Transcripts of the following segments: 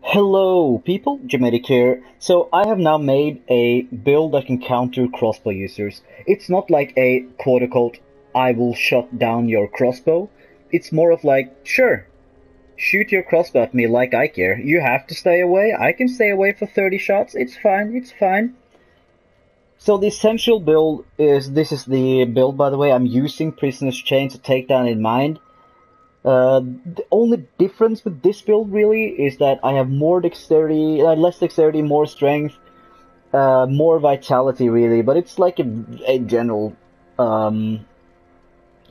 Hello people, Gemetic here. So I have now made a build that can counter crossbow users. It's not like a quote-unquote I will shut down your crossbow. It's more of like, sure, shoot your crossbow at me like I care. You have to stay away. I can stay away for 30 shots. It's fine, it's fine. So the essential build is, this is the build by the way, I'm using Prisoner's Chain to take down in mind. The only difference with this build really is that I have more dexterity, less dexterity, more strength, more vitality really, but it's like a general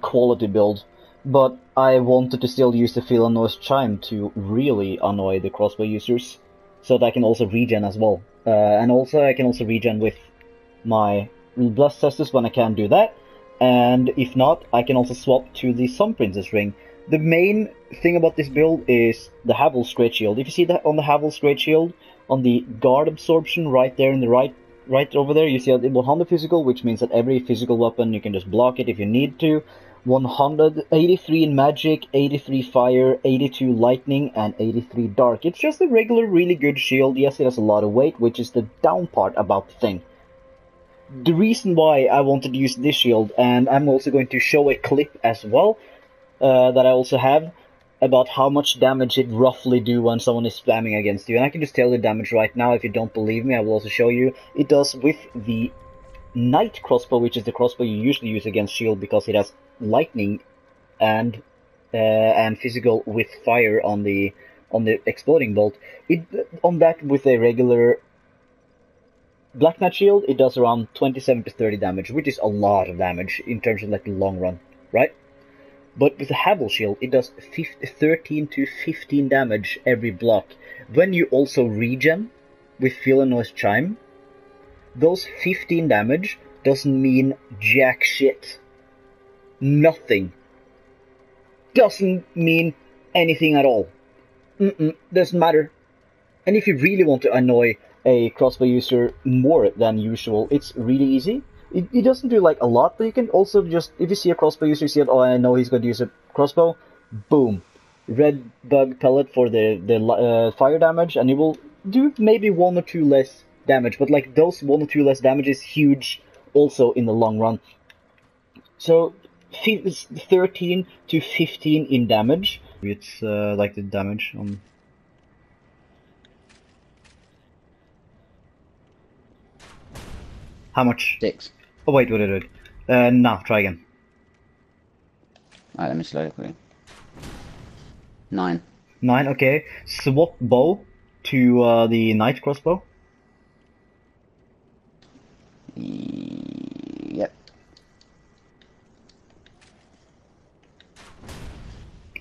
quality build. But I wanted to still use the Feel and Noise Chime to really annoy the crossbow users, so that I can also regen as well. And also I can also regen with my Blast Testers when I can do that, and if not, I can also swap to the Sun Princess Ring. The main thing about this build is the Havel's Great Shield. If you see that on the Havel's Great Shield, on the guard absorption right there in the right over there, you see that it 100 physical, which means that every physical weapon you can just block it if you need to. 183 in magic, 83 fire, 82 lightning, and 83 dark. It's just a regular, really good shield. Yes, it has a lot of weight, which is the down part about the thing. The reason why I wanted to use this shield, and I'm also going to show a clip as well, that I also have, about how much damage it roughly do when someone is spamming against you. And I can just tell you the damage right now. If you don't believe me, I will also show you. It does with the Knight crossbow, which is the crossbow you usually use against shield because it has lightning and physical with fire on the exploding bolt. On that with a regular Black Knight shield, it does around 27 to 30 damage, which is a lot of damage in terms of like the long run, right? But with the Havel shield, it does 13 to 15 damage every block. When you also regen with Feel and Noise Chime, those 15 damage doesn't mean jack shit. Nothing. Doesn't mean anything at all. Doesn't matter. And if you really want to annoy a crossbow user more than usual, it's really easy. It doesn't do like a lot, but you can also just, if you see a crossbow user, you see it, oh, I know he's going to use a crossbow, boom, red bug pellet for the fire damage, and it will do maybe 1 or 2 less damage, but like those 1 or 2 less damage is huge also in the long run. So it's 13 to 15 in damage. It's like the damage on. How much? 6. Oh wait. Nah, try again. Alright, let me slow it quickly. 9. 9, okay. Swap bow to the Knight crossbow. Yep.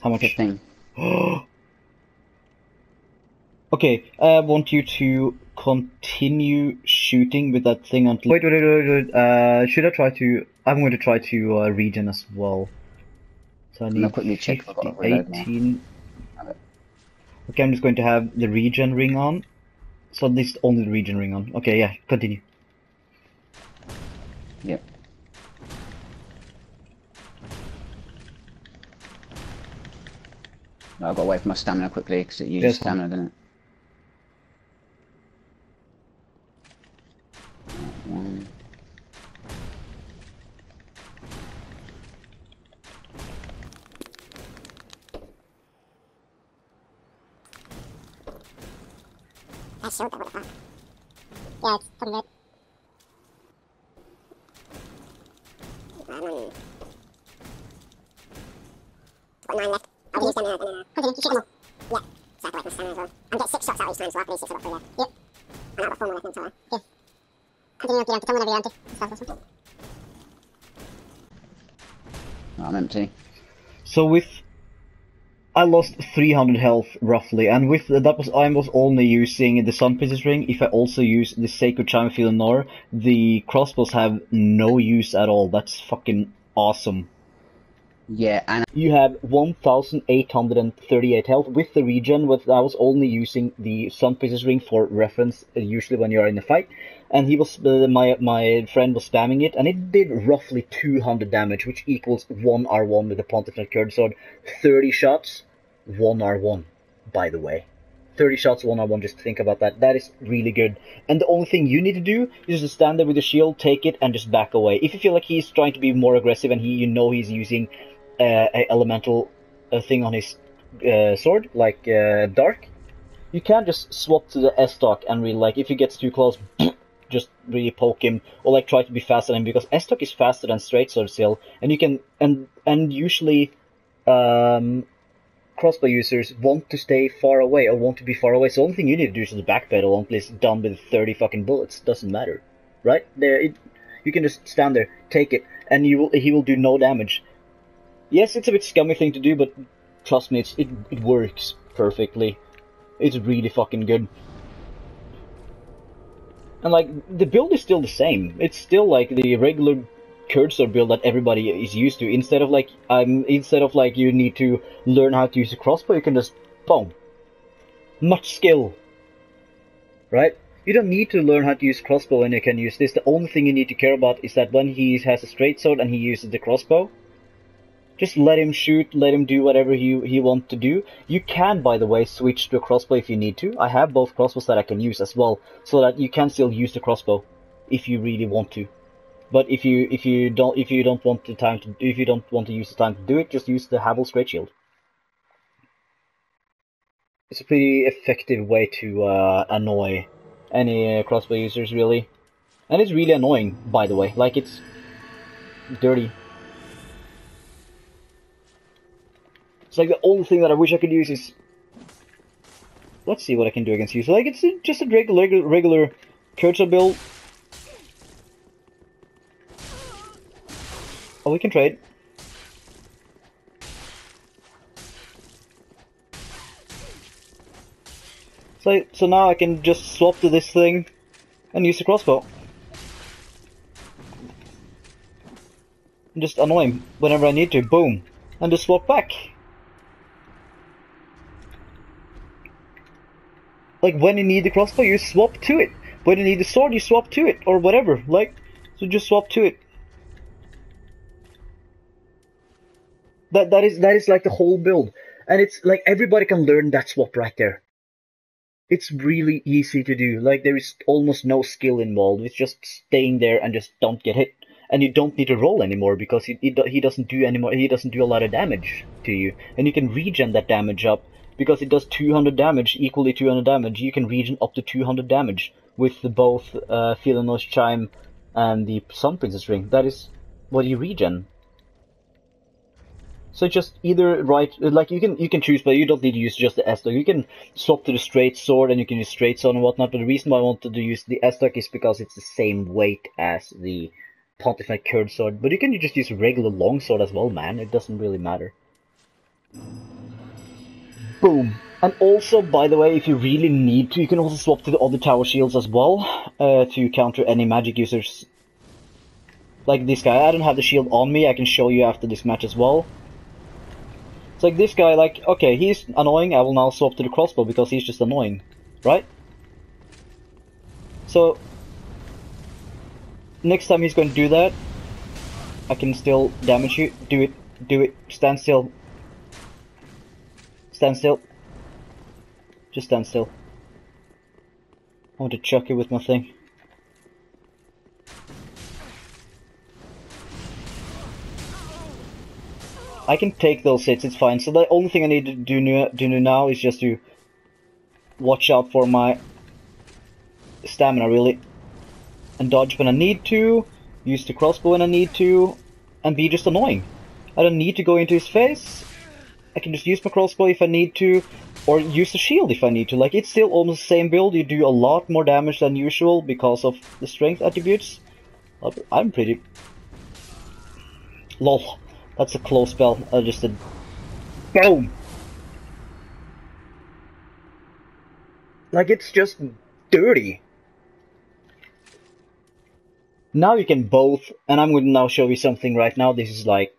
How much? 15. Okay, I want you to continue shooting with that thing until. Wait. Should I try to? I'm going to try to regen as well. So I need 50, 18. Okay, I'm just going to have the regen ring on. So this is only the regen ring on. Okay, yeah, continue. Yep. I got away from my stamina quickly because it uses stamina, doesn't it? One. I showed that, what the fuck? Yeah, it's fucking great. Got 9 left. I'll use them and continue, keep shooting them all. Yeah, so I have to wait for my stamina as well. I'm getting 6 shots out each time, so I'll have to do 6 of that for you. Yep. And I've got 4 more left in total. Yeah. Continue, tell me whenever you're empty. That's awesome. Oh, I'm empty. So with, I lost 300 health roughly, and with that was I was only using the Sun Princess Ring. If I also use the Sacred Chime Feel and Noise, the crossbows have no use at all. That's fucking awesome. Yeah, and you have 1,838 health with the regen. With I was only using the Sun Princess Ring for reference, usually when you are in a fight, and he was my friend was spamming it, and it did roughly 200 damage, which equals 1 R1 with the Pontifical Curd Sword. 30 shots, 1 R1, by the way. 30 shots 1-on-1, just think about that. That is really good. And the only thing you need to do is just stand there with the shield, take it, and just back away. If you feel like he's trying to be more aggressive and you know he's using a elemental thing on his sword, like Dark, you can just swap to the S-Stock and really, like, if he gets too close, just really poke him, or like try to be faster than him, because S-Stock is faster than straight sword still, and you can, and usually crossbow users want to stay far away, or want to be far away, so the only thing you need to do is just backpedal until it's done with 30 fucking bullets. Doesn't matter, right? You can just stand there, take it, and he will do no damage. Yes, it's a bit scummy thing to do, but trust me, it works perfectly. It's really fucking good. And like, the build is still the same. It's still like the regular cursor build that everybody is used to. Instead of like you need to learn how to use a crossbow, you can just boom. Much skill. Right? You don't need to learn how to use crossbow when you can use this. The only thing you need to care about is that when he has a straight sword and he uses the crossbow, just let him shoot, let him do whatever he wants to do. You can, by the way, switch to a crossbow if you need to. I have both crossbows that I can use as well, so that you can still use the crossbow if you really want to. But if you don't want to use the time to do it, just use the Havel Straight Shield. It's a pretty effective way to annoy any crossbow users, really, and it's really annoying, by the way. Like, it's dirty. It's like the only thing that I wish I could use is... Let's see what I can do against you. So like, it's just a regular cursor build. Oh, we can trade. So now I can just swap to this thing and use the crossbow. And just annoy him whenever I need to. Boom. And just swap back. Like, when you need the crossbow, you swap to it. When you need the sword, you swap to it, or whatever. Like, so just swap to it. That is like the whole build, and it's like everybody can learn that swap right there. It's really easy to do. Like, there is almost no skill involved. It's just staying there and just don't get hit, and you don't need to roll anymore because he doesn't do anymore. He doesn't do a lot of damage to you, and you can regen that damage up. Because it does 200 damage, equally 200 damage, you can regen up to 200 damage with both Philonos Chime and the Sun Princess Ring. That is what you regen. So just either like you can choose, but you don't need to use just the S-Stock. You can swap to the straight sword and you can use straight sword and whatnot, but the reason why I wanted to use the S-Stock is because it's the same weight as the Pontified Curved Sword. But you can just use a regular longsword as well, man. It doesn't really matter. Boom. And also, by the way, if you really need to, you can also swap to the other tower shields as well, to counter any magic users. Like this guy. I don't have the shield on me, I can show you after this match as well. It's like this guy, like, okay, he's annoying, I will now swap to the crossbow because he's just annoying, right? So, next time he's going to do that, I can still damage you. Do it, stand still. Stand still. Just stand still. I want to chuck you with my thing. I can take those hits, it's fine. So the only thing I need to do now is just to watch out for my stamina, really. And dodge when I need to, use the crossbow when I need to, and be just annoying. I don't need to go into his face. I can just use my crossbow if I need to, or use the shield if I need to. Like, it's still almost the same build. You do a lot more damage than usual because of the strength attributes. I'm pretty... Lol. That's a close spell. I just did... Boom! Like, it's just dirty. Now you can both, and I'm going to now show you something right now. This is like...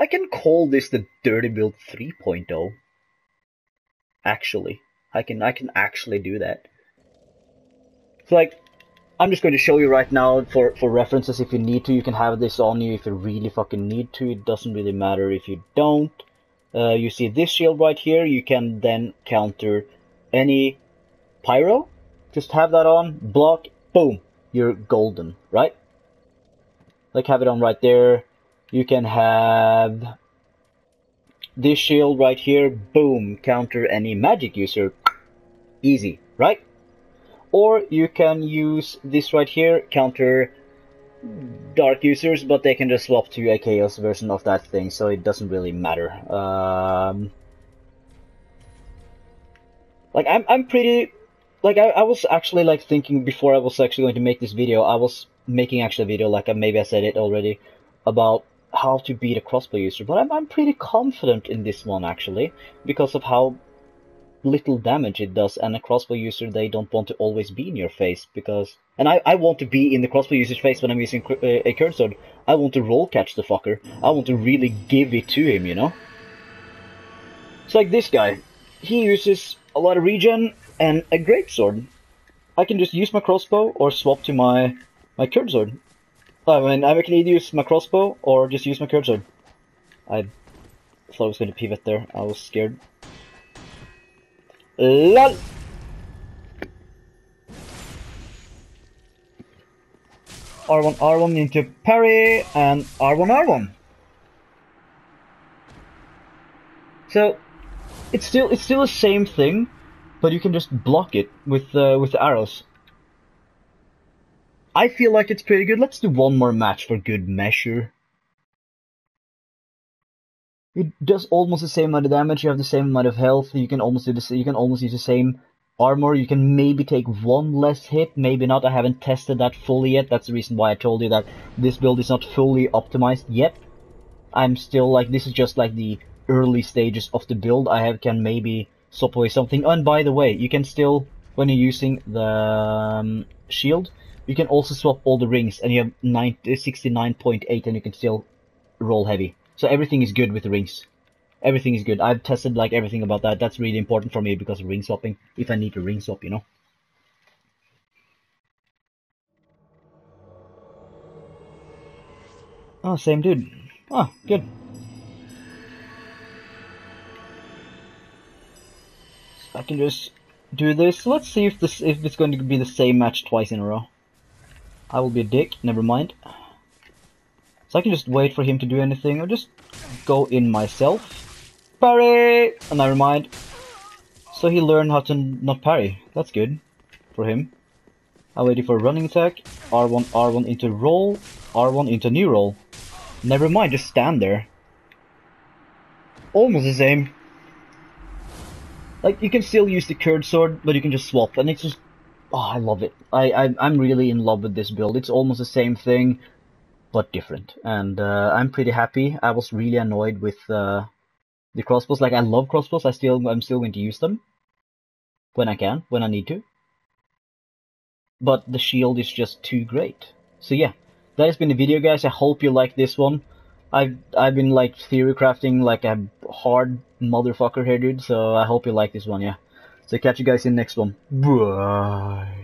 I can call this the Dirty Build 3.0. Actually. I can actually do that. So like, I'm just going to show you right now for references. If you need to, you can have this on you if you really fucking need to. It doesn't really matter if you don't. You see this shield right here, you can then counter any pyro, just have that on, block, boom, you're golden, right? Like, have it on right there. You can have this shield right here, boom, counter any magic user. Easy, right? Or you can use this right here, counter dark users, but they can just swap to a chaos version of that thing, so it doesn't really matter. Like, I'm pretty... Like, I was actually, like, thinking before I was actually going to make this video, I was making actually a video, like, maybe I said it already, about how to beat a crossbow user, but I'm pretty confident in this one, actually, because of how little damage it does, and a crossbow user, they don't want to always be in your face, because... And I want to be in the crossbow user's face when I'm using a curd sword. I want to roll catch the fucker. I want to really give it to him, you know? It's like this guy. He uses a lot of regen and a greatsword. I can just use my crossbow or swap to my curd sword. I mean, I can either use my crossbow or just use my curd sword. I thought I was going to pivot there. I was scared. LOL! R1, R1 into parry, and R1, R1. So, it's still the same thing, but you can just block it with the arrows. I feel like it's pretty good. Let's do one more match for good measure. It does almost the same amount of damage. You have the same amount of health. You can almost do you can almost use the same armor. You can maybe take one less hit, maybe not. I haven't tested that fully yet. That's the reason why I told you that this build is not fully optimized yet. I'm still like, this is just like the early stages of the build. can maybe swap away something. And by the way, you can still, when you're using the shield, you can also swap all the rings, and you have 69.8, and you can still roll heavy. So everything is good with the rings. Everything is good. I've tested like everything about that. That's really important for me because of ring swapping. If I need to ring swap, you know. Oh, same dude. Oh, good. So I can just do this. Let's see if it's going to be the same match twice in a row. I will be a dick. Never mind. So I can just wait for him to do anything, or just go in myself. Parry! And never mind. So he learned how to not parry. That's good for him. I waited for a running attack. R1, R1 into roll. R1 into new roll. Never mind, just stand there. Almost the same. Like, you can still use the curd sword, but you can just swap, and it's just... Oh, I love it. I'm really in love with this build. It's almost the same thing, but different. And I'm pretty happy. I was really annoyed with the crossbows. Like, I love crossbows. I'm still going to use them when I can, when I need to. But the shield is just too great. So yeah, that has been the video, guys. I hope you like this one. I've been like theory crafting like a hard motherfucker here, dude. So I hope you like this one, yeah. So catch you guys in the next one. Bye.